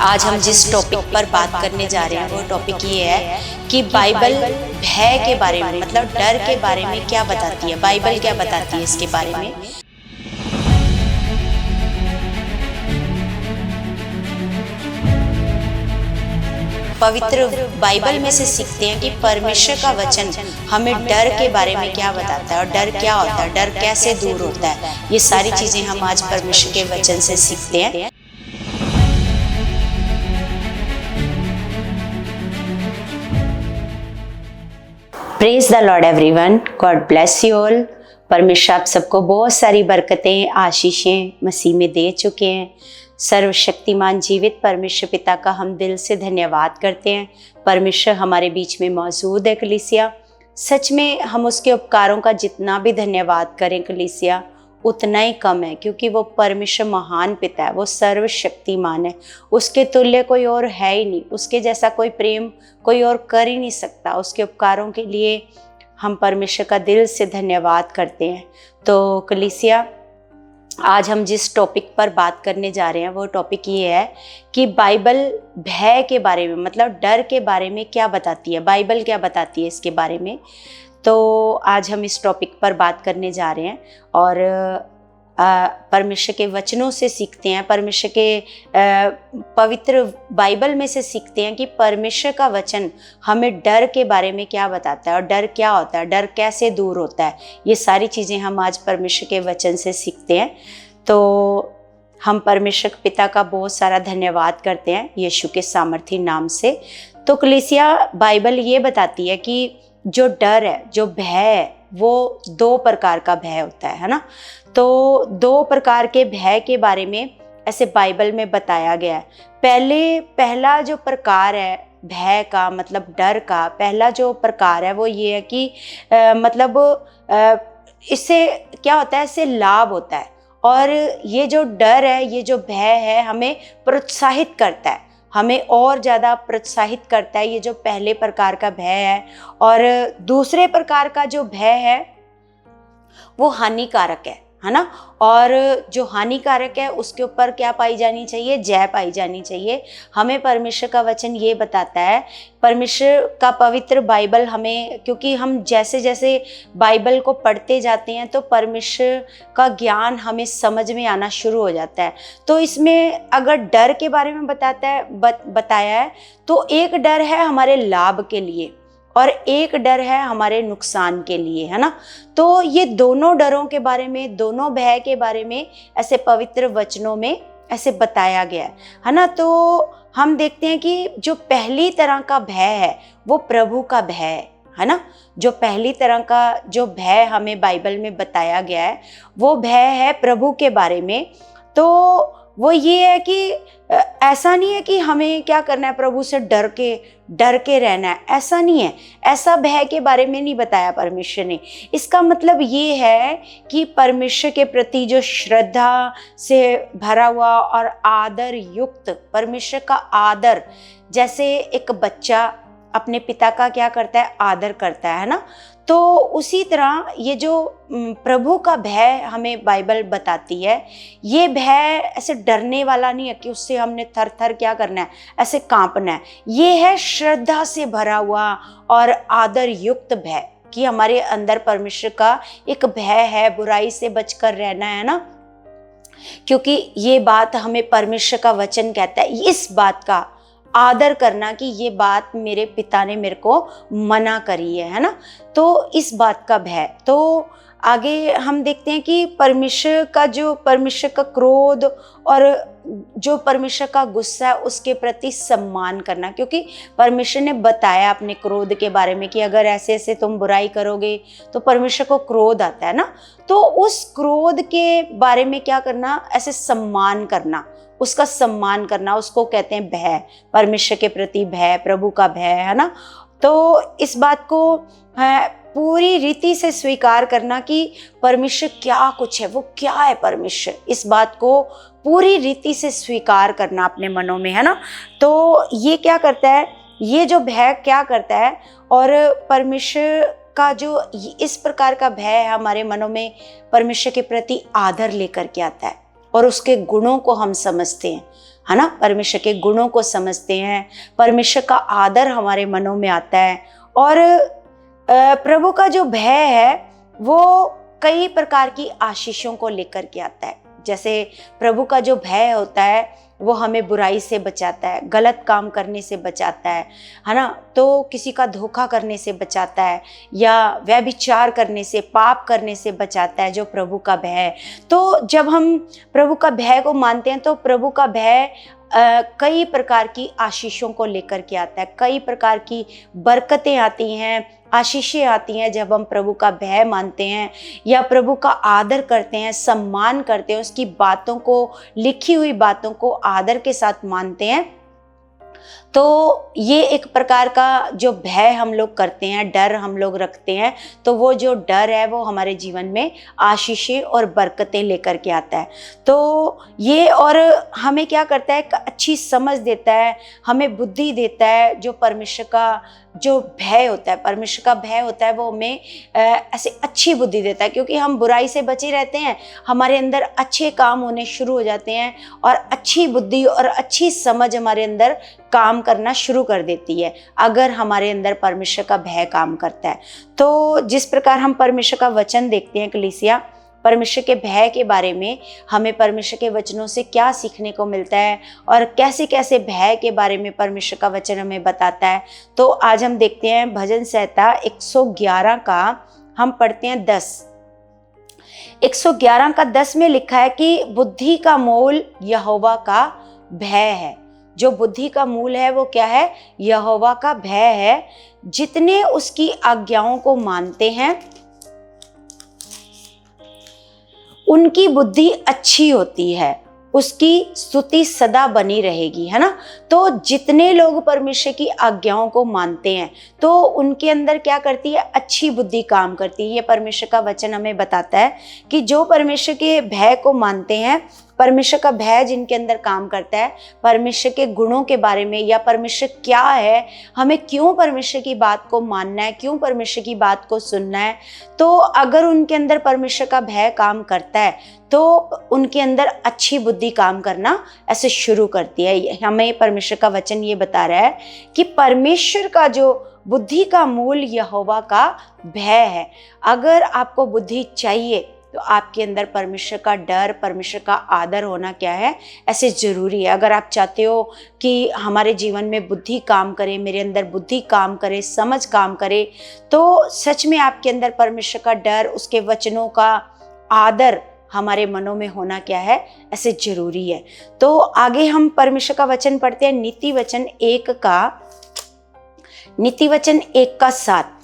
आज हम जिस टॉपिक पर बात करने जा रहे हैं वो टॉपिक ये है कि बाइबल भय के बारे में, मतलब डर के बारे में क्या बताती है, बाइबल क्या बताती है इसके बारे में। पवित्र बाइबल में से सीखते हैं कि परमेश्वर का वचन हमें डर के बारे में क्या बताता है और डर क्या होता है, डर कैसे दूर होता है। ये सारी चीजें हम आज परमेश्वर के वचन से सीखते हैं। Praise the Lord everyone, God bless you all. परमेश्वर आप सबको बहुत सारी बरकतें, आशीषें मसीह में दे चुके हैं। सर्वशक्तिमान जीवित परमेश्वर पिता का हम दिल से धन्यवाद करते हैं। परमेश्वर हमारे बीच में मौजूद है कलीसिया। सच में हम उसके उपकारों का जितना भी धन्यवाद करें कलीसिया उतना ही कम है, क्योंकि वो परमेश्वर महान पिता है, वो सर्वशक्तिमान है। उसके तुल्य कोई और है ही नहीं, उसके जैसा कोई प्रेम कोई और कर ही नहीं सकता। उसके उपकारों के लिए हम परमेश्वर का दिल से धन्यवाद करते हैं। तो कलीसिया, आज हम जिस टॉपिक पर बात करने जा रहे हैं वो टॉपिक ये है कि बाइबल भय के बारे में, मतलब डर के बारे में क्या बताती है, बाइबल क्या बताती है इसके बारे में। तो आज हम इस टॉपिक पर बात करने जा रहे हैं और परमेश्वर के वचनों से सीखते हैं, परमेश्वर के पवित्र बाइबल में से सीखते हैं कि परमेश्वर का वचन हमें डर के बारे में क्या बताता है और डर क्या होता है, डर कैसे दूर होता है। ये सारी चीज़ें हम आज परमेश्वर के वचन से सीखते हैं। तो हम परमेश्वर पिता का बहुत सारा धन्यवाद करते हैं यीशु के सामर्थी नाम से। तो कलीसिया, बाइबल ये बताती है कि जो डर है, जो भय है, वो दो प्रकार का भय होता है ना। तो दो प्रकार के भय के बारे में ऐसे बाइबल में बताया गया है। पहला जो प्रकार है भय का, मतलब डर का पहला जो प्रकार है वो ये है कि इससे क्या होता है, इससे लाभ होता है। और ये जो डर है, ये जो भय है, हमें प्रोत्साहित करता है, हमें और ज़्यादा प्रोत्साहित करता है। ये जो पहले प्रकार का भय है। और दूसरे प्रकार का जो भय है वो हानिकारक है ना। और जो हानिकारक है उसके ऊपर क्या पाई जानी चाहिए, जय पाई जानी चाहिए। हमें परमेश्वर का वचन ये बताता है, परमेश्वर का पवित्र बाइबल हमें, क्योंकि हम जैसे जैसे बाइबल को पढ़ते जाते हैं तो परमेश्वर का ज्ञान हमें समझ में आना शुरू हो जाता है। तो इसमें अगर डर के बारे में बताया है तो एक डर है हमारे लाभ के लिए और एक डर है हमारे नुकसान के लिए, है ना। तो ये दोनों डरों के बारे में, दोनों भय के बारे में ऐसे पवित्र वचनों में ऐसे बताया गया है ना। तो हम देखते हैं कि जो पहली तरह का भय है वो प्रभु का भय है ना। जो पहली तरह का जो भय हमें बाइबल में बताया गया है वो भय है प्रभु के बारे में। तो वो ये है कि ऐसा नहीं है कि हमें क्या करना है, प्रभु से डर के रहना है, ऐसा नहीं है। ऐसा भय के बारे में नहीं बताया परमेश्वर ने। इसका मतलब ये है कि परमेश्वर के प्रति जो श्रद्धा से भरा हुआ और आदर युक्त, परमेश्वर का आदर, जैसे एक बच्चा अपने पिता का क्या करता है, आदर करता है ना। तो उसी तरह ये जो प्रभु का भय हमें बाइबल बताती है, ये भय ऐसे डरने वाला नहीं है कि उससे हमने थर थर क्या करना है, ऐसे कांपना है। ये है श्रद्धा से भरा हुआ और आदर युक्त भय, कि हमारे अंदर परमेश्वर का एक भय है, बुराई से बचकर रहना है ना। क्योंकि ये बात हमें परमेश्वर का वचन कहता है, इस बात का आदर करना कि ये बात मेरे पिता ने मेरे को मना करी है ना। तो इस बात का भय। तो आगे हम देखते हैं कि परमेश्वर का क्रोध और जो परमेश्वर का गुस्सा है उसके प्रति सम्मान करना, क्योंकि परमेश्वर ने बताया अपने क्रोध के बारे में कि अगर ऐसे ऐसे तुम बुराई करोगे तो परमेश्वर को क्रोध आता है ना। तो उस क्रोध के बारे में क्या करना, ऐसे सम्मान करना, उसका सम्मान करना, उसको कहते हैं भय, परमेश्वर के प्रति भय, प्रभु का भय, है ना। तो इस बात को पूरी रीति से स्वीकार करना कि परमेश्वर क्या कुछ है, वो क्या है परमेश्वर, इस बात को पूरी रीति से स्वीकार करना अपने मनों में, है ना। तो ये क्या करता है, ये जो भय क्या करता है, और परमेश्वर का जो इस प्रकार का भय है हमारे मनों में परमेश्वर के प्रति आदर लेकर के आता है। और उसके गुणों को हम समझते हैं, है ना, परमेश्वर के गुणों को समझते हैं, परमेश्वर का आदर हमारे मनों में आता है। और प्रभु का जो भय है वो कई प्रकार की आशीषों को लेकर के आता है। जैसे प्रभु का जो भय होता है वो हमें बुराई से बचाता है, गलत काम करने से बचाता है ना, तो किसी का धोखा करने से बचाता है, या व्यभिचार करने से, पाप करने से बचाता है जो प्रभु का भय है। तो जब हम प्रभु का भय को मानते हैं तो प्रभु का भय कई प्रकार की आशीषों को लेकर के आता है, कई प्रकार की बरकतें आती हैं, आशीषें आती हैं जब हम प्रभु का भय मानते हैं या प्रभु का आदर करते हैं, सम्मान करते हैं, उसकी बातों को, लिखी हुई बातों को आदर के साथ मानते हैं। तो ये एक प्रकार का जो भय हम लोग करते हैं, डर हम लोग रखते हैं, तो वो जो डर है वो हमारे जीवन में आशीषें और बरकतें लेकर के आता है। तो ये और हमें क्या करता है, अच्छी समझ देता है, हमें बुद्धि देता है। जो परमेश्वर का जो भय होता है, परमेश्वर का भय होता है, वो हमें ऐसे अच्छी बुद्धि देता है, क्योंकि हम बुराई से बचे रहते हैं, हमारे अंदर अच्छे काम होने शुरू हो जाते हैं और अच्छी बुद्धि और अच्छी समझ हमारे अंदर काम करना शुरू कर देती है अगर हमारे अंदर परमेश्वर का भय काम करता है। तो जिस प्रकार हम परमेश्वर का वचन देखते हैं कलीसिया, परमेश्वर के भय के बारे में हमें परमेश्वर के वचनों से क्या सीखने को मिलता है और कैसे कैसे भय के बारे में परमेश्वर का वचन हमें बताता है। तो आज हम देखते हैं भजन संहिता 111 का हम पढ़ते हैं 10। 111 का 10 में लिखा है कि बुद्धि का मूल यहोवा का भय है। जो बुद्धि का मूल है वो क्या है? यहोवा का भय है। जितने उसकी आज्ञाओं को मानते हैं उनकी बुद्धि अच्छी होती है, उसकी स्तुति सदा बनी रहेगी, है ना। तो जितने लोग परमेश्वर की आज्ञाओं को मानते हैं तो उनके अंदर क्या करती है? अच्छी बुद्धि काम करती है। ये परमेश्वर का वचन हमें बताता है कि जो परमेश्वर के भय को मानते हैं, परमेश्वर का भय जिनके अंदर काम करता है, परमेश्वर के गुणों के बारे में या परमेश्वर क्या है, हमें क्यों परमेश्वर की बात को मानना है, क्यों परमेश्वर की बात को सुनना है, तो अगर उनके अंदर परमेश्वर का भय काम करता है तो उनके अंदर अच्छी बुद्धि काम करना ऐसे शुरू करती है। हमें परमेश्वर का वचन ये बता रहा है कि परमेश्वर का जो बुद्धि का मूल यहोवा का भय है। अगर आपको बुद्धि चाहिए तो आपके अंदर परमेश्वर का डर, परमेश्वर का आदर होना क्या है? ऐसे ज़रूरी है। अगर आप चाहते हो कि हमारे जीवन में बुद्धि काम करे, मेरे अंदर बुद्धि काम करे, समझ काम करे, तो सच में आपके अंदर परमेश्वर का डर, उसके वचनों का आदर हमारे मनों में होना क्या है? ऐसे ज़रूरी है। तो आगे हम परमेश्वर का वचन पढ़ते हैं नीति वचन 1 का 7।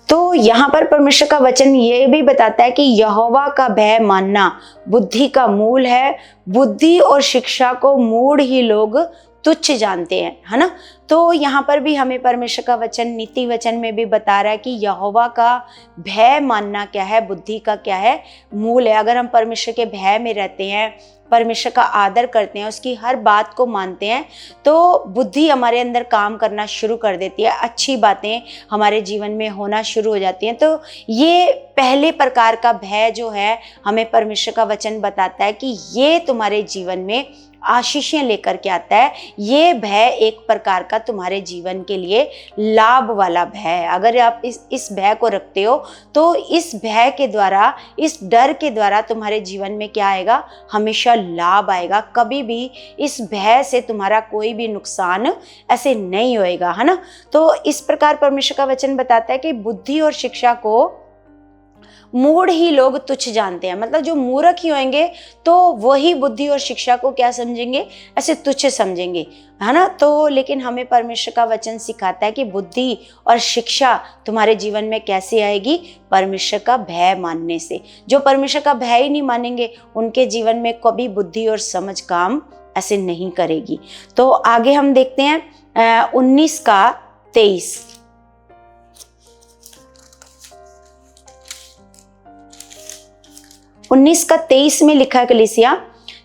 तो यहाँ पर परमेश्वर का वचन ये भी बताता है कि यहोवा का भय मानना बुद्धि का मूल है। बुद्धि और शिक्षा को मूढ़ ही लोग तुच्छ जानते हैं, है ना। तो यहाँ पर भी हमें परमेश्वर का वचन नीति वचन में भी बता रहा है कि यहोवा का भय मानना क्या है, बुद्धि का क्या है? मूल है। अगर हम परमेश्वर के भय में रहते हैं, परमेश्वर का आदर करते हैं, उसकी हर बात को मानते हैं, तो बुद्धि हमारे अंदर काम करना शुरू कर देती है, अच्छी बातें हमारे जीवन में होना शुरू हो जाती हैं। तो ये पहले प्रकार का भय जो है, हमें परमेश्वर का वचन बताता है कि ये तुम्हारे जीवन में आशीषें लेकर के आता है। ये भय एक प्रकार का तुम्हारे जीवन के लिए लाभ वाला भय है। अगर आप इस भय को रखते हो तो इस भय के द्वारा, इस डर के द्वारा तुम्हारे जीवन में क्या आएगा? हमेशा लाभ आएगा। कभी भी इस भय से तुम्हारा कोई भी नुकसान ऐसे नहीं होएगा, है ना। तो इस प्रकार परमेश्वर का वचन बताता है कि बुद्धि और शिक्षा को मूढ़ ही लोग तुच्छ जानते हैं। मतलब जो मूर्ख ही होंगे तो वही बुद्धि और शिक्षा को क्या समझेंगे? ऐसे तुच्छ समझेंगे, है ना। तो लेकिन हमें परमेश्वर का वचन सिखाता है कि बुद्धि और शिक्षा तुम्हारे जीवन में कैसे आएगी? परमेश्वर का भय मानने से। जो परमेश्वर का भय ही नहीं मानेंगे उनके जीवन में कभी बुद्धि और समझ काम ऐसे नहीं करेगी। तो आगे हम देखते हैं 19 का 23। 19 का 23 में लिखा है कलीसिया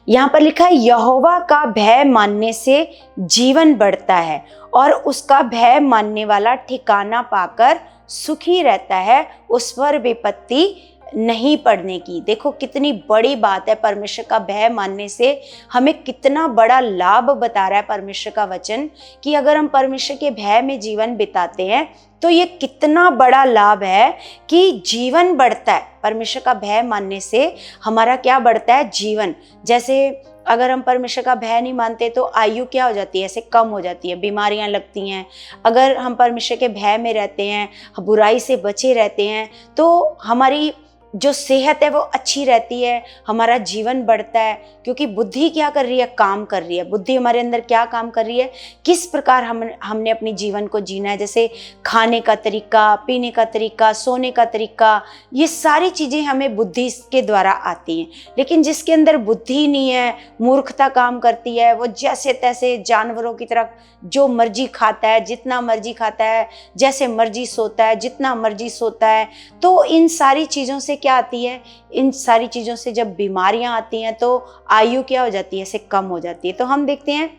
यहाँ पर लिखा है यहोवा का भय मानने से जीवन बढ़ता है और उसका भय मानने वाला ठिकाना पाकर सुखी रहता है, उस पर विपत्ति नहीं पड़ने की। देखो कितनी बड़ी बात है, परमेश्वर का भय मानने से हमें कितना बड़ा लाभ बता रहा है परमेश्वर का वचन, कि अगर हम परमेश्वर के भय में जीवन बिताते हैं तो ये कितना बड़ा लाभ है कि जीवन बढ़ता है। परमेश्वर का भय मानने से हमारा क्या बढ़ता है? जीवन। जैसे अगर हम परमेश्वर का भय नहीं मानते तो आयु क्या हो जाती है? ऐसे कम हो जाती है, बीमारियां लगती हैं। अगर हम परमेश्वर के भय में रहते हैं, बुराई से बचे रहते हैं, तो हमारी जो सेहत है वो अच्छी रहती है, हमारा जीवन बढ़ता है। क्योंकि बुद्धि क्या कर रही है? काम कर रही है। बुद्धि हमारे अंदर क्या काम कर रही है? किस प्रकार हमने अपनी जीवन को जीना है। जैसे खाने का तरीका, पीने का तरीका, सोने का तरीका, ये सारी चीज़ें हमें बुद्धि के द्वारा आती हैं। लेकिन जिसके अंदर बुद्धि नहीं है, मूर्खता काम करती है, वो जैसे तैसे जानवरों की तरह जो मर्जी खाता है, जितना मर्जी खाता है, जैसे मर्जी सोता है, जितना मर्जी सोता है, तो इन सारी चीज़ों से क्या आती है? इन सारी चीज़ों से जब बीमारियां आती हैं तो आयु क्या हो जाती है? ऐसे कम हो जाती है। तो हम देखते हैं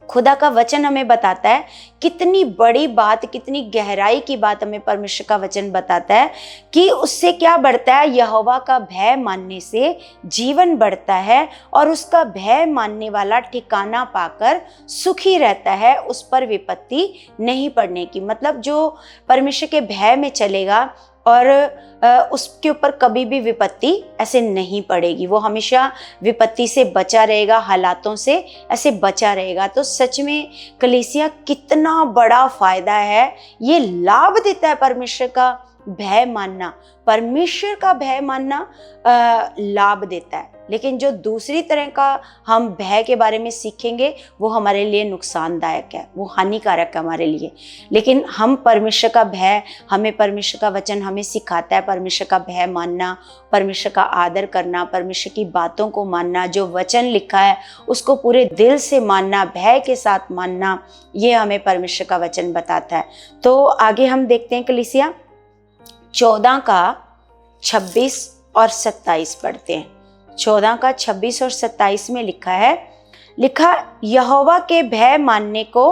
खुदा का वचन हमें बताता है कितनी बड़ी बात, कितनी गहराई की बात हमें परमेश्वर का वचन बताता है कि उससे क्या बढ़ता है? यहोवा का भय मानने से जीवन बढ़ता है और उसका भय मानने वाला ठिकाना पाकर सुखी रहता है, उस पर विपत्ति नहीं पड़ने की। मतलब जो परमेश्वर के भय में चलेगा और उसके ऊपर कभी भी विपत्ति ऐसे नहीं पड़ेगी, वो हमेशा विपत्ति से बचा रहेगा, हालातों से ऐसे बचा रहेगा। तो सच में कलीसिया कितना बड़ा फायदा है, ये लाभ देता है परमेश्वर का भय मानना। परमेश्वर का भय मानना लाभ देता है, लेकिन जो दूसरी तरह का हम भय के बारे में सीखेंगे वो हमारे लिए नुकसानदायक है, वो हानिकारक है हमारे लिए। लेकिन हम परमेश्वर का भय, हमें परमेश्वर का वचन हमें सिखाता है परमेश्वर का भय मानना, परमेश्वर का आदर करना, परमेश्वर की बातों को मानना, जो वचन लिखा है उसको पूरे दिल से मानना, भय के साथ मानना, ये हमें परमेश्वर का वचन बताता है। तो आगे हम देखते हैं कलीसिया 14 का 26 और 27 पढ़ते हैं। 14 का 26 और 27 में लिखा यहोवा के भय मानने को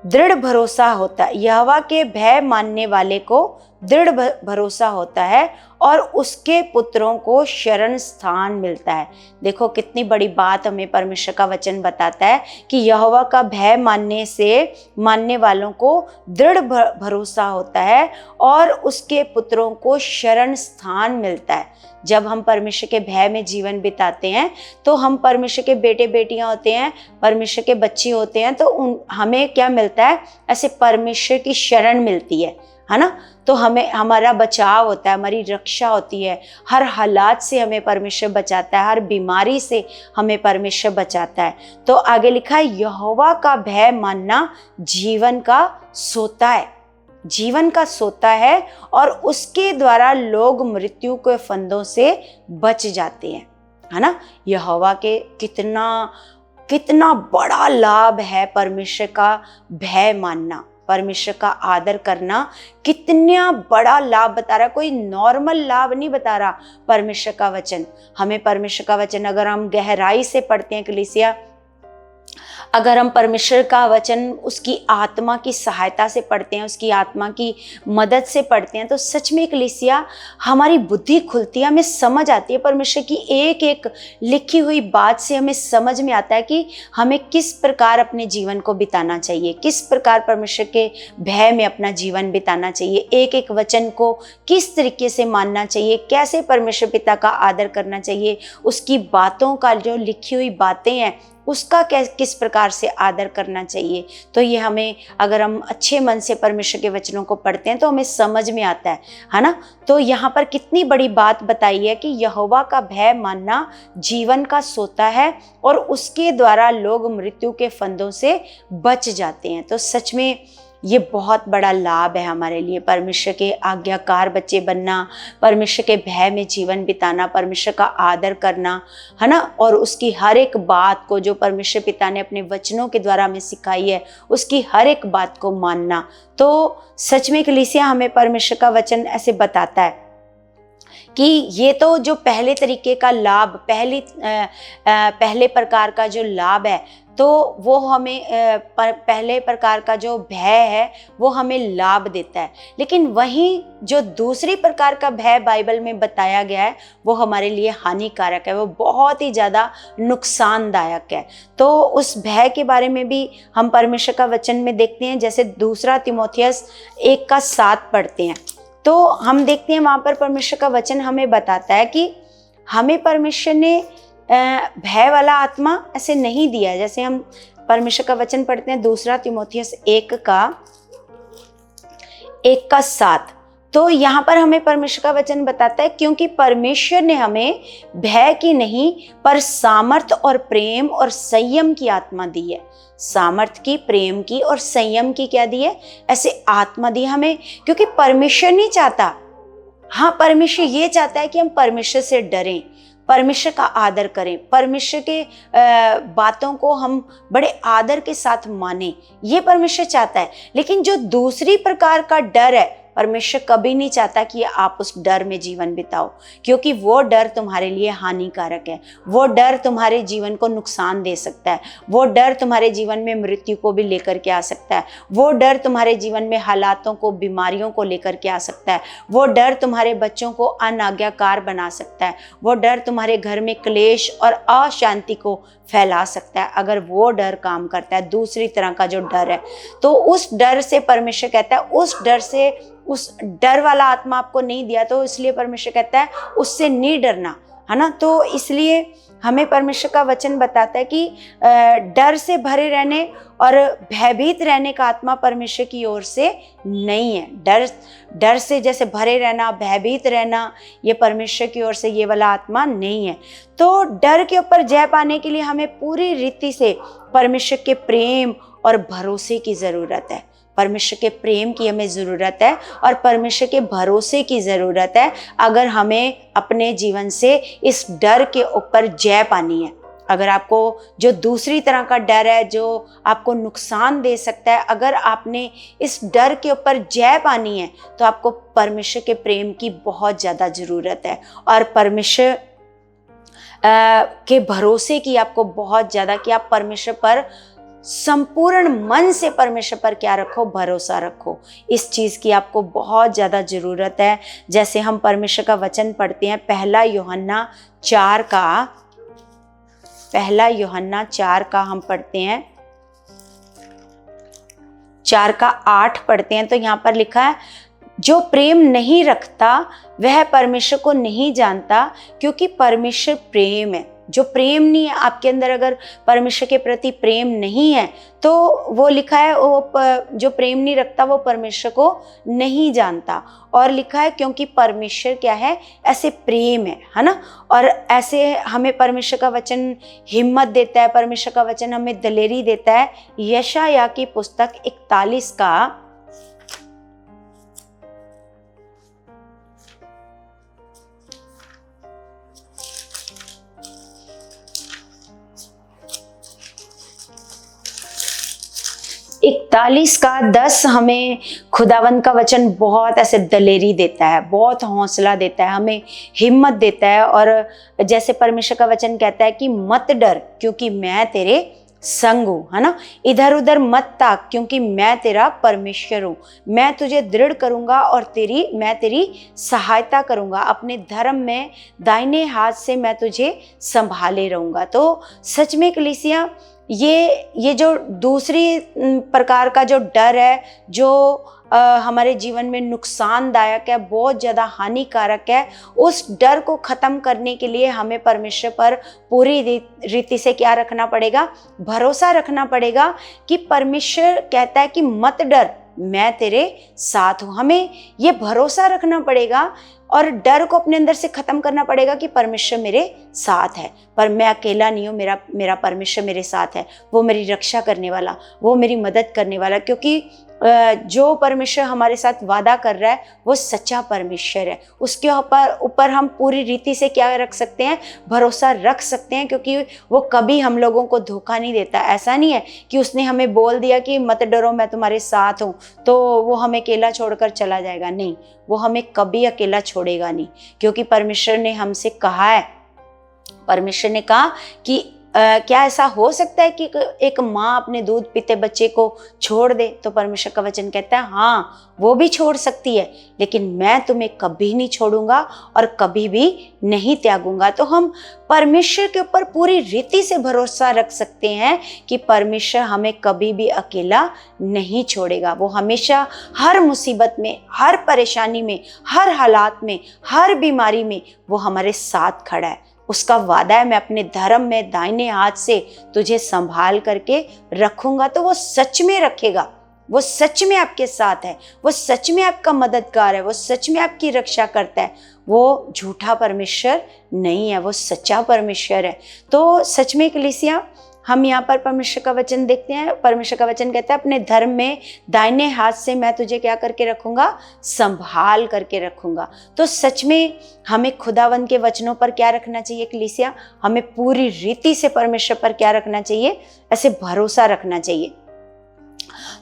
दृढ़ भरोसा होता है, यहोवा के भय मानने वाले को दृढ़ भरोसा होता है और उसके पुत्रों को शरण स्थान मिलता है। देखो कितनी बड़ी बात हमें परमेश्वर का वचन बताता है कि यहोवा का भय मानने वालों को दृढ़ भरोसा होता है और उसके पुत्रों को शरण स्थान मिलता है। जब हम परमेश्वर के भय में जीवन बिताते हैं तो हम परमेश्वर के बेटे बेटियां होते हैं, परमेश्वर के बच्चे होते हैं, तो हमें क्या मिलता है? ऐसे परमेश्वर की शरण मिलती है ना। तो हमें हमारा बचाव होता है, हमारी रक्षा होती है, हर हालात से हमें परमेश्वर बचाता है, हर बीमारी से हमें परमेश्वर बचाता है। तो आगे लिखा है यहोवा का भय मानना जीवन का सोता है, जीवन का सोता है और उसके द्वारा लोग मृत्यु के फंदों से बच जाते हैं, है ना। यहोवा के कितना बड़ा लाभ है परमेश्वर का भय मानना, परमेश्वर का आदर करना, कितना बड़ा लाभ बता रहा है। कोई नॉर्मल लाभ नहीं बता रहा परमेश्वर का वचन हमें। परमेश्वर का वचन अगर हम गहराई से पढ़ते हैं कलीसिया, अगर हम परमेश्वर का वचन उसकी आत्मा की सहायता से पढ़ते हैं, उसकी आत्मा की मदद से पढ़ते हैं, तो सच में कलीसिया हमारी बुद्धि खुलती है, हमें समझ आती है। परमेश्वर की एक एक लिखी हुई बात से हमें समझ में आता है कि हमें किस प्रकार अपने जीवन को बिताना चाहिए, किस प्रकार परमेश्वर के भय में अपना जीवन बिताना चाहिए, एक एक वचन को किस तरीके से मानना चाहिए, कैसे परमेश्वर पिता का आदर करना चाहिए, उसकी बातों का जो लिखी हुई बातें हैं उसका किस प्रकार से आदर करना चाहिए। तो ये हमें, अगर हम अच्छे मन से परमेश्वर के वचनों को पढ़ते हैं तो हमें समझ में आता है ना। तो यहाँ पर कितनी बड़ी बात बताई है कि यहोवा का भय मानना जीवन का सोता है और उसके द्वारा लोग मृत्यु के फंदों से बच जाते हैं। तो सच में ये बहुत बड़ा लाभ है हमारे लिए, परमेश्वर के आज्ञाकार बच्चे बनना, परमेश्वर के भय में जीवन बिताना, परमेश्वर का आदर करना, है ना। और उसकी हर एक बात को जो परमेश्वर पिता ने अपने वचनों के द्वारा हमें सिखाई है, उसकी हर एक बात को मानना। तो सच में कलीसिया हमें परमेश्वर का वचन ऐसे बताता है कि ये तो जो पहले तरीके का लाभ, पहले प्रकार का जो लाभ है, तो वो हमें पहले प्रकार का जो भय है वो हमें लाभ देता है। लेकिन वहीं जो दूसरी प्रकार का भय बाइबल में बताया गया है वो हमारे लिए हानिकारक है, वो बहुत ही ज़्यादा नुकसानदायक है। तो उस भय के बारे में भी हम परमेश्वर का वचन में देखते हैं। जैसे 2 तीमुथियुस 1:7 पढ़ते हैं, तो हम देखते हैं वहाँ पर परमेश्वर का वचन हमें बताता है कि हमें परमेश्वर ने भय वाला आत्मा ऐसे नहीं दिया। जैसे हम परमेश्वर का वचन पढ़ते हैं 2 तीमुथियुस 1:7, तो यहाँ पर हमें परमेश्वर का वचन बताता है क्योंकि परमेश्वर ने हमें भय की नहीं पर सामर्थ और प्रेम और संयम की आत्मा दी है। सामर्थ की, प्रेम की और संयम की क्या दी है? ऐसे आत्मा दी हमें, क्योंकि परमेश्वर नहीं चाहता, हाँ परमेश्वर ये चाहता है कि हम परमेश्वर से डरें, परमेश्वर का आदर करें, परमेश्वर के बातों को हम बड़े आदर के साथ माने, ये परमेश्वर चाहता है। लेकिन जो दूसरी प्रकार का डर है, परमेश्वर कभी नहीं चाहता कि आप उस डर में जीवन बिताओ, क्योंकि वो डर तुम्हारे लिए हानिकारक है। वो डर तुम्हारे जीवन को नुकसान दे सकता है। वो डर तुम्हारे जीवन में मृत्यु को भी लेकर के आ सकता है। वो डर तुम्हारे जीवन में हालातों को, बीमारियों को लेकर के आ सकता है। वो डर तुम्हारे बच्चों को अनाज्ञाकार बना सकता है। वो डर तुम्हारे घर में क्लेश और अशांति को फैला सकता है, अगर वो डर काम करता है, दूसरी तरह का जो डर है। तो उस डर से परमेश्वर कहता है, उस डर वाला आत्मा आपको नहीं दिया, तो इसलिए परमेश्वर कहता है उससे नहीं डरना, है ना। तो इसलिए हमें परमेश्वर का वचन बताता है कि डर से भरे रहने और भयभीत रहने का आत्मा परमेश्वर की ओर से नहीं है। डर से जैसे भरे रहना, भयभीत रहना, ये परमेश्वर की ओर से ये वाला आत्मा नहीं है। तो डर के ऊपर जय पाने के लिए हमें पूरी रीति से परमेश्वर के प्रेम और भरोसे की ज़रूरत है। परमेश्वर के प्रेम की हमें ज़रूरत है और परमेश्वर के भरोसे की ज़रूरत है, अगर हमें अपने जीवन से इस डर के ऊपर जय पानी है। अगर आपको जो दूसरी तरह का डर है जो आपको नुकसान दे सकता है, अगर आपने इस डर के ऊपर जय पानी है, तो आपको परमेश्वर के प्रेम की बहुत ज़्यादा ज़रूरत है और परमेश्वर के भरोसे की आपको बहुत ज़्यादा, कि आप परमेश्वर पर संपूर्ण मन से परमेश्वर पर क्या रखो? भरोसा रखो। इस चीज़ की आपको बहुत ज़्यादा ज़रूरत है। जैसे हम परमेश्वर का वचन पढ़ते हैं, 1 यूहन्ना 4 का हम पढ़ते हैं, 4:8 पढ़ते हैं। तो यहाँ पर लिखा है, जो प्रेम नहीं रखता वह परमेश्वर को नहीं जानता, क्योंकि परमेश्वर प्रेम है। जो प्रेम नहीं है आपके अंदर, अगर परमेश्वर के प्रति प्रेम नहीं है, तो वो लिखा है वो जो प्रेम नहीं रखता वो परमेश्वर को नहीं जानता। और लिखा है क्योंकि परमेश्वर क्या है? ऐसे प्रेम है ना। और ऐसे हमें परमेश्वर का वचन हिम्मत देता है, परमेश्वर का वचन हमें दिलेरी देता है। यशायाह की पुस्तक 41 का 41:10 हमें खुदावंद का वचन बहुत ऐसे दलेरी देता है, बहुत हौसला देता है, हमें हिम्मत देता है। और जैसे परमेश्वर का वचन कहता है कि मत डर क्योंकि मैं तेरे संग हूँ, है ना। इधर उधर मत ताक क्योंकि मैं तेरा परमेश्वर हूँ। मैं तुझे दृढ़ करूँगा और मैं तेरी सहायता करूँगा। अपने धर्म में दाहिने हाथ से मैं तुझे संभाले रहूँगा। तो सच में कलीसिया, ये जो दूसरी प्रकार का जो डर है, जो हमारे जीवन में नुकसानदायक है, बहुत ज़्यादा हानिकारक है, उस डर को ख़त्म करने के लिए हमें परमेश्वर पर पूरी रीति से क्या रखना पड़ेगा? भरोसा रखना पड़ेगा कि परमेश्वर कहता है कि मत डर, मैं तेरे साथ हूँ। हमें ये भरोसा रखना पड़ेगा और डर को अपने अंदर से ख़त्म करना पड़ेगा कि परमेश्वर मेरे साथ है, पर मैं अकेला नहीं हूँ, मेरा परमेश्वर मेरे साथ है। वो मेरी रक्षा करने वाला, वो मेरी मदद करने वाला, क्योंकि जो परमेश्वर हमारे साथ वादा कर रहा है वो सच्चा परमेश्वर है। उसके ऊपर हम पूरी रीति से क्या रख सकते हैं, भरोसा रख सकते हैं, क्योंकि वो कभी हम लोगों को धोखा नहीं देता। ऐसा नहीं है कि उसने हमें बोल दिया कि मत डरो मैं तुम्हारे साथ हूँ तो वो हमें अकेला छोड़कर चला जाएगा। नहीं, वो हमें कभी अकेला छोड़ेगा नहीं, क्योंकि परमेश्वर ने हमसे कहा है, परमेश्वर ने कहा कि क्या ऐसा हो सकता है कि एक माँ अपने दूध पीते बच्चे को छोड़ दे? तो परमेश्वर का वचन कहता है हाँ, वो भी छोड़ सकती है, लेकिन मैं तुम्हें कभी नहीं छोड़ूंगा और कभी भी नहीं त्यागूंगा। तो हम परमेश्वर के ऊपर पूरी रीति से भरोसा रख सकते हैं कि परमेश्वर हमें कभी भी अकेला नहीं छोड़ेगा। वो हमेशा हर मुसीबत में, हर परेशानी में, हर हालात में, हर बीमारी में वो हमारे साथ खड़ा है। उसका वादा है, मैं अपने धर्म में दाहिने हाथ से तुझे संभाल करके रखूंगा। तो वो सच में रखेगा, वो सच में आपके साथ है, वो सच में आपका मददगार है, वो सच में आपकी रक्षा करता है। वो झूठा परमेश्वर नहीं है, वो सच्चा परमेश्वर है। तो सच में कलीसिया, हम यहाँ पर परमेश्वर का वचन देखते हैं। परमेश्वर का वचन कहता है अपने धर्म में दाहिने हाथ से मैं तुझे क्या करके रखूंगा, संभाल करके रखूंगा। तो सच में हमें खुदावंद के वचनों पर क्या रखना चाहिए कलीसिया? हमें पूरी रीति से परमेश्वर पर क्या रखना चाहिए? ऐसे भरोसा रखना चाहिए।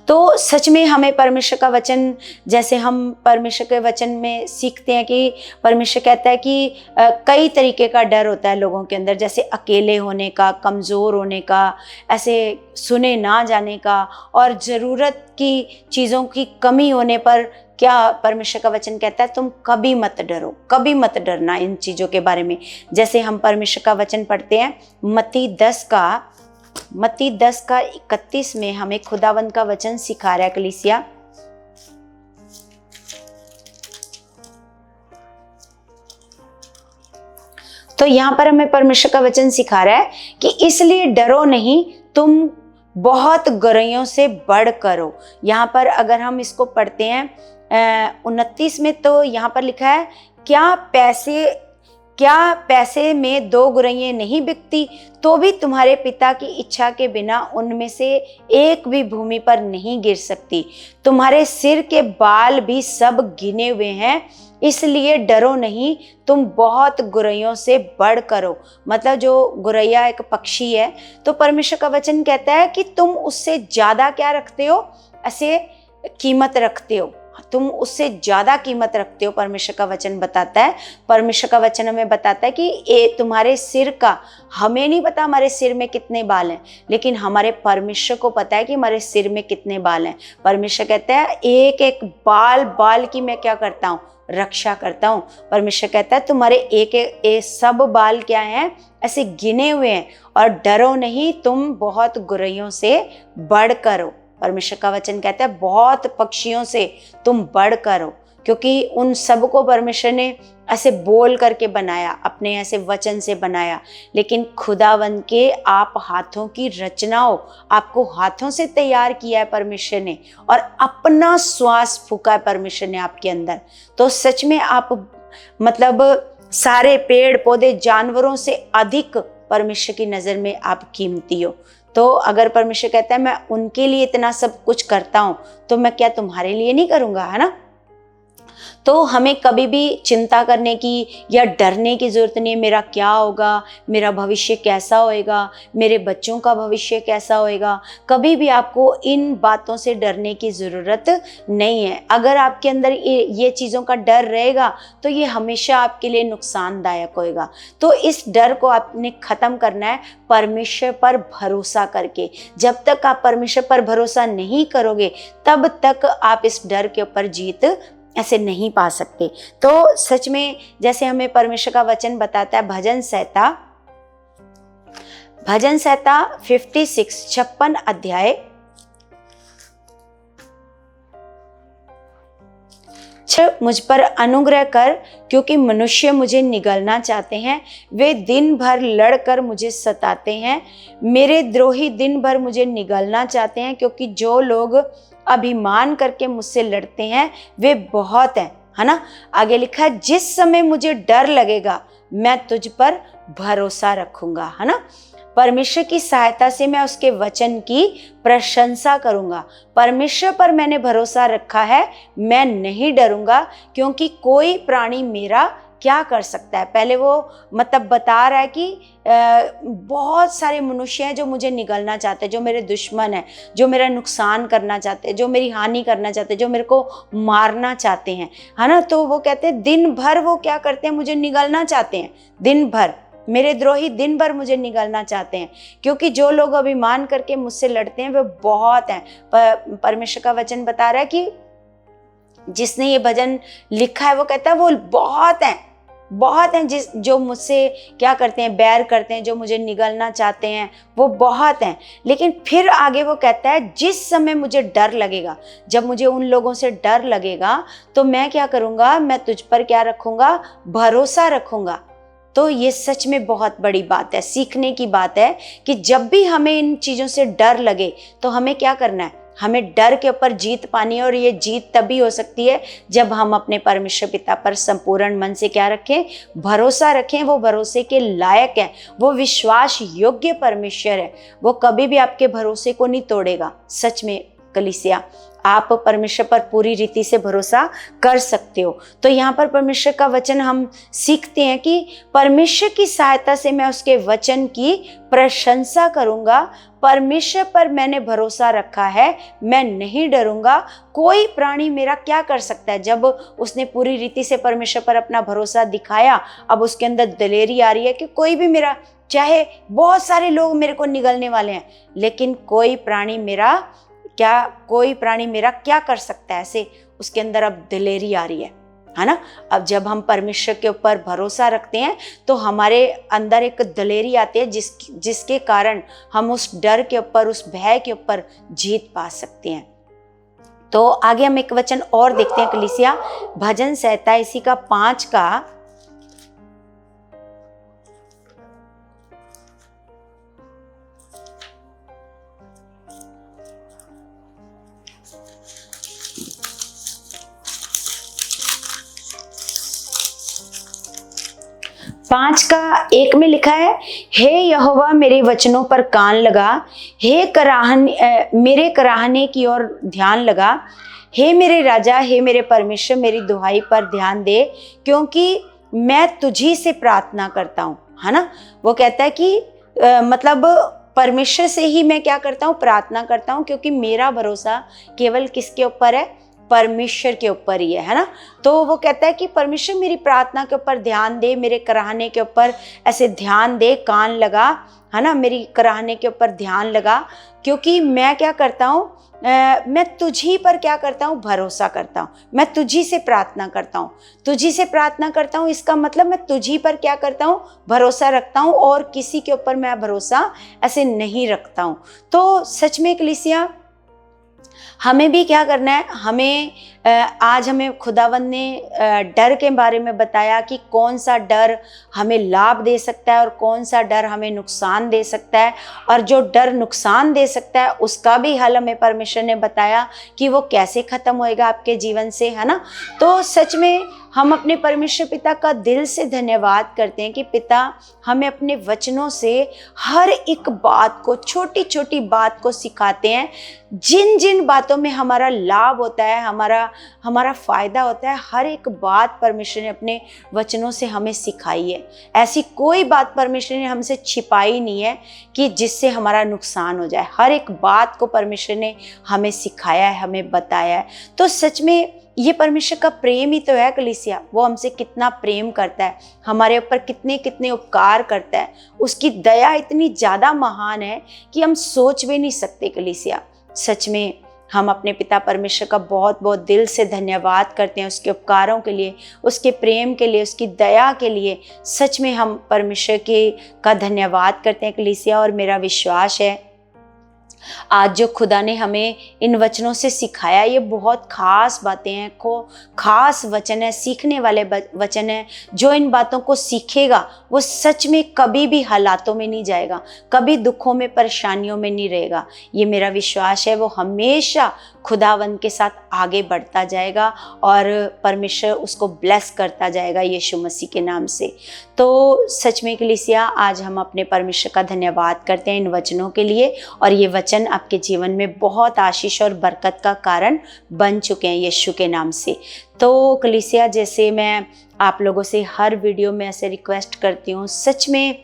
तो सच में हमें परमेश्वर का वचन, जैसे हम परमेश्वर के वचन में सीखते हैं कि परमेश्वर कहता है कि कई तरीके का डर होता है लोगों के अंदर, जैसे अकेले होने का, कमज़ोर होने का, ऐसे सुने ना जाने का, और ज़रूरत की चीज़ों की कमी होने पर क्या परमेश्वर का वचन कहता है, तुम कभी मत डरो, कभी मत डरना इन चीज़ों के बारे में। जैसे हम परमेश्वर का वचन पढ़ते हैं मत्ती 10:31 में हमें खुदावंद का वचन सिखा रहा है कलीसिया। तो यहाँ पर हमें परमेश्वर का वचन सिखा रहा है कि इसलिए डरो नहीं, तुम बहुत गौरैयों से बढ़ करो। यहाँ पर अगर हम इसको पढ़ते हैं 29 में, तो यहाँ पर लिखा है क्या पैसे में 2 गुरैयें नहीं बिकती, तो भी तुम्हारे पिता की इच्छा के बिना उनमें से एक भी भूमि पर नहीं गिर सकती। तुम्हारे सिर के बाल भी सब गिने हुए हैं, इसलिए डरो नहीं, तुम बहुत गुरैयों से बढ़ करो। मतलब जो गुरैया एक पक्षी है, तो परमेश्वर का वचन कहता है कि तुम उससे ज़्यादा क्या रखते हो, ऐसे कीमत रखते हो, तुम उससे ज़्यादा कीमत रखते हो। परमेश्वर का वचन बताता है, परमेश्वर का वचन हमें बताता है कि तुम्हारे सिर का, हमें नहीं पता हमारे सिर में कितने बाल हैं, लेकिन हमारे परमेश्वर को पता है कि हमारे सिर में कितने बाल हैं। परमेश्वर कहता है एक एक बाल की मैं क्या करता हूँ, रक्षा करता हूँ। परमेश्वर कहता है तुम्हारे एक सब बाल क्या हैं, ऐसे गिने हुए हैं, और डरो नहीं, तुम बहुत गुरैयों से बढ़ करो। परमेश्वर का वचन कहता है बहुत पक्षियों से तुम बढ़ करो, क्योंकि उन सबको परमेश्वर ने ऐसे बोल करके बनाया, अपने ऐसे वचन से बनाया। लेकिन खुदावंद के आप हाथों की रचना हो, आपको हाथों से तैयार किया है परमेश्वर ने, और अपना श्वास फूका है परमेश्वर ने आपके अंदर। तो सच में आप मतलब सारे पेड़ पौधे जानवरों से अधिक परमेश्वर की नज़र में आप कीमती हो। तो अगर परमेश्वर कहता है मैं उनके लिए इतना सब कुछ करता हूँ, तो मैं क्या तुम्हारे लिए नहीं करूँगा, है ना? तो हमें कभी भी चिंता करने की या डरने की ज़रूरत नहीं है, मेरा क्या होगा, मेरा भविष्य कैसा होएगा, मेरे बच्चों का भविष्य कैसा होएगा। कभी भी आपको इन बातों से डरने की ज़रूरत नहीं है। अगर आपके अंदर ये चीज़ों का डर रहेगा तो ये हमेशा आपके लिए नुकसानदायक होएगा। तो इस डर को आपने ख़त्म करना है परमेश्वर पर भरोसा करके। जब तक आप परमेश्वर पर भरोसा नहीं करोगे, तब तक आप इस डर के ऊपर जीत ऐसे नहीं पा सकते। तो सच में जैसे हमें परमेश्वर का वचन बताता है भजन संहिता 56 अध्याय 6, मुझ पर अनुग्रह कर, क्योंकि मनुष्य मुझे निगलना चाहते हैं, वे दिन भर लड़कर मुझे सताते हैं। मेरे द्रोही दिन भर मुझे निगलना चाहते हैं, क्योंकि जो लोग अभिमान करके मुझसे लड़ते हैं वे बहुत हैं, है ना? आगे लिखा है जिस समय मुझे डर लगेगा मैं तुझ पर भरोसा रखूंगा, है ना? परमेश्वर की सहायता से मैं उसके वचन की प्रशंसा करूंगा। परमेश्वर पर मैंने भरोसा रखा है, मैं नहीं डरूंगा, क्योंकि कोई प्राणी मेरा क्या कर सकता है। पहले वो मतलब बता रहा है कि बहुत सारे मनुष्य हैं जो मुझे निगलना चाहते हैं, जो मेरे दुश्मन हैं, जो मेरा नुकसान करना चाहते हैं, जो मेरी हानि करना चाहते हैं, जो मेरे को मारना चाहते हैं, है ना। तो वो कहते हैं दिन भर वो क्या करते हैं, मुझे निगलना चाहते हैं। दिन भर मेरे द्रोही दिन भर मुझे निगलना चाहते हैं, क्योंकि जो लोग अभिमान करके मुझसे लड़ते हैं वे बहुत हैं। परमेश्वर का वचन बता रहा है कि जिसने ये भजन लिखा है वो कहता है वो बहुत हैं, बहुत हैं जो मुझसे क्या करते हैं, बैर करते हैं, जो मुझे निगलना चाहते हैं, वो बहुत हैं। लेकिन फिर आगे वो कहता है जिस समय मुझे डर लगेगा, जब मुझे उन लोगों से डर लगेगा तो मैं क्या करूँगा, मैं तुझ पर क्या रखूँगा, भरोसा रखूँगा। तो ये सच में बहुत बड़ी बात है, सीखने की बात है कि जब भी हमें इन चीज़ों से डर लगे तो हमें क्या करना है, हमें डर के ऊपर जीत पानी है। और ये जीत तभी हो सकती है जब हम अपने परमेश्वर पिता पर संपूर्ण मन से क्या रखें, भरोसा रखें। वो भरोसे के लायक है, वो विश्वास योग्य परमेश्वर है, वो कभी भी आपके भरोसे को नहीं तोड़ेगा। सच में कलीसिया, आप परमेश्वर पर पूरी रीति से भरोसा कर सकते हो। तो यहाँ पर परमेश्वर का वचन हम सीखते हैं कि परमेश्वर की सहायता से मैं उसके वचन की प्रशंसा करूंगा। परमेश्वर पर मैंने भरोसा रखा है, मैं नहीं डरूंगा। कोई प्राणी मेरा क्या कर सकता है। जब उसने पूरी रीति से परमेश्वर पर अपना भरोसा दिखाया, अब उसके अंदर दलेरी आ रही है कि कोई भी मेरा, चाहे बहुत सारे लोग मेरे को निगलने वाले हैं, लेकिन कोई प्राणी मेरा क्या कर सकता है। ऐसे उसके अंदर अब दिलेरी आ रही है ना। अब जब हम परमेश्वर के ऊपर भरोसा रखते हैं तो हमारे अंदर एक दिलेरी आती है जिसके कारण हम उस डर के ऊपर, उस भय के ऊपर जीत पा सकते हैं। तो आगे हम एक वचन और देखते हैं कलीसिया, भजन संहिता इसी का 5 का 1 में लिखा है, हे यहोवा मेरे वचनों पर कान लगा, मेरे कराहने की ओर ध्यान लगा। हे मेरे राजा, हे मेरे परमेश्वर, मेरी दुहाई पर ध्यान दे, क्योंकि मैं तुझी से प्रार्थना करता हूँ, है ना। वो कहता है कि मतलब परमेश्वर से ही मैं क्या करता हूँ, प्रार्थना करता हूँ, क्योंकि मेरा भरोसा केवल किसके ऊपर है, परमेश्वर के ऊपर ही है ना। तो वो कहता है कि परमेश्वर मेरी प्रार्थना के ऊपर ध्यान दे, मेरे कराहने के ऊपर ऐसे ध्यान दे, कान लगा, है ना, मेरी कराहने के ऊपर ध्यान लगा, क्योंकि मैं क्या करता हूँ, मैं तुझी पर क्या करता हूँ, भरोसा करता हूँ। मैं तुझी से प्रार्थना करता हूँ, तुझी से प्रार्थना करता हूँ। इसका मतलब मैं तुझी पर क्या करता हूँ, भरोसा रखता हूँ, और किसी के ऊपर मैं भरोसा ऐसे नहीं रखता हूँ। तो सच में कलीसिया, हमें भी क्या करना है, आज हमें खुदावंद ने डर के बारे में बताया कि कौन सा डर हमें लाभ दे सकता है और कौन सा डर हमें नुकसान दे सकता है। और जो डर नुकसान दे सकता है उसका भी हल हमें परमेश्वर ने बताया कि वो कैसे खत्म होएगा आपके जीवन से, है ना। तो सच में हम अपने परमेश्वर पिता का दिल से धन्यवाद करते हैं कि पिता हमें अपने वचनों से हर एक बात को, छोटी छोटी बात को सिखाते हैं। जिन जिन बातों में हमारा लाभ होता है, हमारा फायदा होता है, हर एक बात परमेश्वर ने अपने वचनों से हमें सिखाई है। ऐसी कोई बात परमेश्वर ने हमसे छिपाई नहीं है कि जिससे हमारा नुकसान हो जाए। हर एक बात को परमेश्वर ने हमें सिखाया है, हमें बताया है। तो सच में ये परमेश्वर का प्रेम ही तो है कलीसिया। वो हमसे कितना प्रेम करता है, हमारे ऊपर कितने कितने उपकार करता है। उसकी दया इतनी ज़्यादा महान है कि हम सोच भी नहीं सकते कलीसिया। सच में हम अपने पिता परमेश्वर का बहुत बहुत दिल से धन्यवाद करते हैं, उसके उपकारों के लिए, उसके प्रेम के लिए, उसकी दया के लिए। सच में हम परमेश्वर का धन्यवाद करते हैं कलीसिया। और मेरा विश्वास है आज जो खुदा ने हमें इन वचनों से सिखाया, ये बहुत खास बातें हैं, खास वचन है, सीखने वाले वचन है। जो इन बातों को सीखेगा वो सच में कभी भी हालातों में नहीं जाएगा, कभी दुखों में परेशानियों में नहीं रहेगा। ये मेरा विश्वास है, वो हमेशा खुदावंद के साथ आगे बढ़ता जाएगा और परमेश्वर उसको ब्लेस करता जाएगा यीशु मसीह के नाम से। तो सच में कलीसिया, आज हम अपने परमेश्वर का धन्यवाद करते हैं इन वचनों के लिए, और ये वचन आपके जीवन में बहुत आशीष और बरकत का कारण बन चुके हैं यीशु के नाम से। तो कलीसिया, जैसे मैं आप लोगों से हर वीडियो में ऐसे रिक्वेस्ट करती हूँ, सच में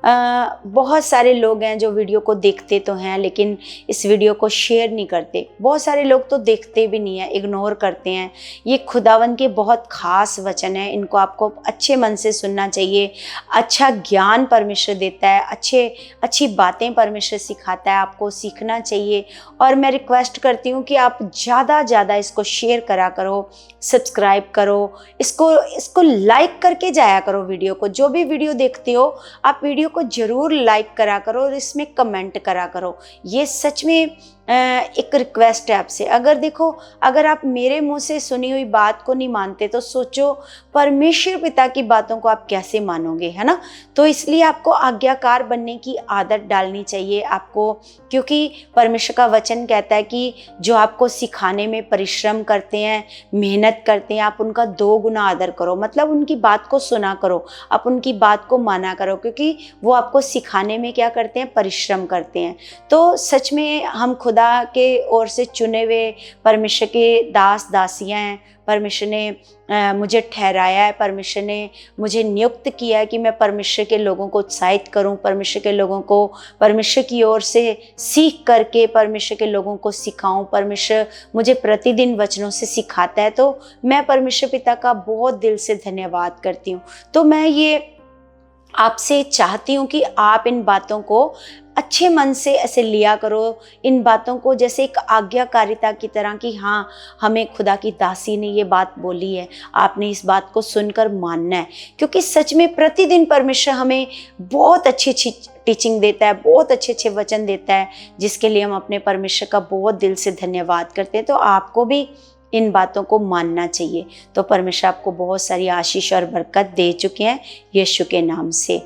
बहुत सारे लोग हैं जो वीडियो को देखते तो हैं लेकिन इस वीडियो को शेयर नहीं करते। बहुत सारे लोग तो देखते भी नहीं हैं, इग्नोर करते हैं। ये खुदावन के बहुत खास वचन है, इनको आपको अच्छे मन से सुनना चाहिए। अच्छा ज्ञान परमेश्वर देता है, अच्छी बातें परमेश्वर सिखाता है, आपको सीखना चाहिए। और मैं रिक्वेस्ट करती हूँ कि आप ज़्यादा इसको शेयर करा करो, सब्सक्राइब करो, इसको लाइक करके जाया करो। वीडियो को, जो भी वीडियो देखते हो आप वीडियो को जरूर लाइक करा करो और इसमें कमेंट करा करो। ये सच में एक रिक्वेस्ट है आपसे। अगर आप मेरे मुंह से सुनी हुई बात को नहीं मानते तो सोचो परमेश्वर पिता की बातों को आप कैसे मानोगे, है ना। तो इसलिए आपको आज्ञाकार बनने की आदत डालनी चाहिए आपको, क्योंकि परमेश्वर का वचन कहता है कि जो आपको सिखाने में परिश्रम करते हैं, मेहनत करते हैं, आप उनका 2 गुना आदर करो। मतलब उनकी बात को सुना करो, आप उनकी बात को माना करो, क्योंकि वो आपको सिखाने में क्या करते हैं, परिश्रम करते हैं। तो सच में हम खुदा के ओर से चुने हुए परमेश्वर के दास दासियां हैं। परमेश्वर ने मुझे ठहराया है, परमेश्वर ने मुझे नियुक्त किया है कि मैं परमेश्वर के लोगों को उत्साहित करूं, परमेश्वर के लोगों को परमेश्वर की ओर से सीख करके परमेश्वर के लोगों को सिखाऊं। परमेश्वर मुझे प्रतिदिन वचनों से सिखाता है, तो मैं परमेश्वर पिता का बहुत दिल से धन्यवाद करती हूँ। तो मैं ये आपसे चाहती हूँ कि आप इन बातों को अच्छे मन से ऐसे लिया करो, इन बातों को जैसे एक आज्ञाकारिता की तरह कि हाँ, हमें खुदा की दासी ने ये बात बोली है, आपने इस बात को सुनकर मानना है। क्योंकि सच में प्रतिदिन परमेश्वर हमें बहुत अच्छी टीचिंग देता है, बहुत अच्छे वचन देता है, जिसके लिए हम अपने परमेश्वर का बहुत दिल से धन्यवाद करते हैं। तो आपको भी इन बातों को मानना चाहिए। तो परमेश्वर आपको बहुत सारी आशीष और बरकत दे चुके हैं यीशु के नाम से।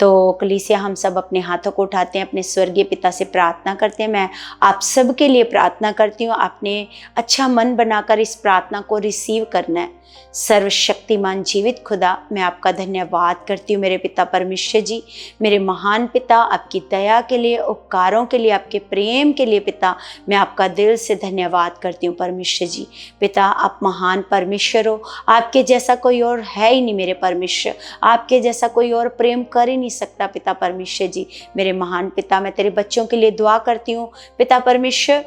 तो कलीसिया, हम सब अपने हाथों को उठाते हैं, अपने स्वर्गीय पिता से प्रार्थना करते हैं। मैं आप सब के लिए प्रार्थना करती हूँ, आपने अच्छा मन बनाकर इस प्रार्थना को रिसीव करना है। सर्वशक्तिमान जीवित खुदा, मैं आपका धन्यवाद करती हूँ मेरे पिता परमेश्वर जी, मेरे महान पिता। आपकी दया के लिए, उपकारों के लिए, आपके प्रेम के लिए पिता, मैं आपका दिल से धन्यवाद करती हूँ परमेश्वर जी। पिता, आप महान परमेश्वर हो, आपके जैसा कोई और है ही नहीं मेरे परमेश्वर, आपके जैसा कोई और प्रेम कर ही नहीं सकता पिता परमेश्वर जी। मेरे महान पिता, मैं तेरे बच्चों के लिए दुआ करती हूँ पिता परमेश्वर,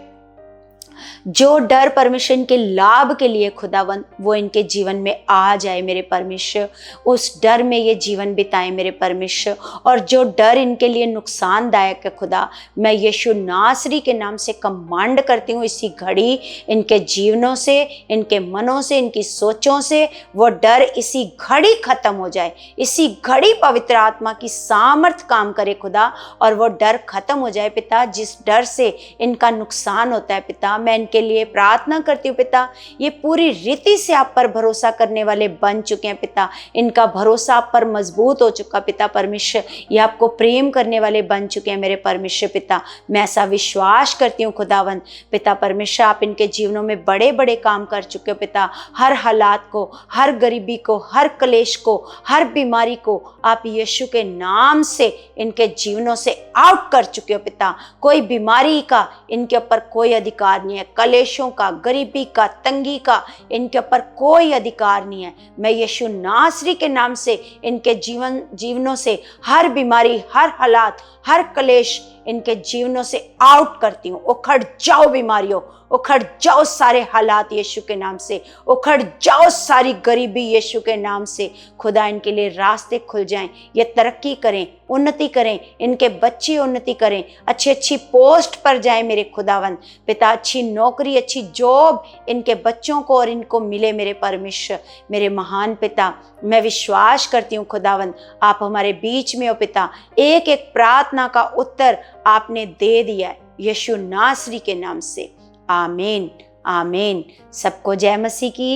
जो डर परमेश्वर इनके लाभ के लिए खुदावंद वो इनके जीवन में आ जाए मेरे परमेश्वर, उस डर में ये जीवन बिताएं मेरे परमेश्वर। और जो डर इनके लिए नुकसानदायक है खुदा, मैं यीशु नासरी के नाम से कमांड करती हूँ, इसी घड़ी इनके जीवनों से, इनके मनों से, इनकी सोचों से वो डर इसी घड़ी खत्म हो जाए। इसी घड़ी पवित्र आत्मा की सामर्थ काम करे खुदा, और वो डर खत्म हो जाए पिता, जिस डर से इनका नुकसान होता है पिता। मैं इनके लिए प्रार्थना करती हूँ पिता, ये पूरी रीति से आप पर भरोसा करने वाले बन चुके हैं पिता, इनका भरोसा आप पर मजबूत हो चुका पिता परमेश्वर, ये आपको प्रेम करने वाले बन चुके हैं मेरे परमेश्वर पिता। मैं ऐसा विश्वास करती हूँ खुदावंद पिता परमेश्वर, आप इनके जीवनों में बड़े बड़े काम कर चुके हो पिता। हर हालात को, हर गरीबी को, हर क्लेश को, हर बीमारी को आप यीशु के नाम से इनके जीवनों से आउट कर चुके हो पिता। कोई बीमारी का इनके ऊपर कोई अधिकार नहीं है, कलेशों का, गरीबी का, तंगी का इनके ऊपर कोई अधिकार नहीं है। मैं यीशु नासरी के नाम से इनके जीवनों से हर बीमारी, हर हालात, हर क्लेश इनके जीवनों से आउट करती हूँ। उखड़ जाओ बीमारियों, उखड़ जाओ सारे हालात यीशु के नाम से, उखड़ जाओ सारी गरीबी यीशु के नाम से। खुदा, इनके लिए रास्ते खुल जाएं, ये तरक्की करें, उन्नति करें, इनके बच्चे उन्नति करें, अच्छी पोस्ट पर जाएं मेरे खुदावंद पिता। अच्छी नौकरी, अच्छी जॉब इनके बच्चों को और इनको मिले मेरे परमेश्वर, मेरे महान पिता। मैं विश्वास करती हूँ खुदावंद, आप हमारे बीच में हो पिता। एक एक प्रार्थना का उत्तर आपने दे दिया है यीशु नासरी के नाम से। आमीन आमीन। सबको जय मसीह की।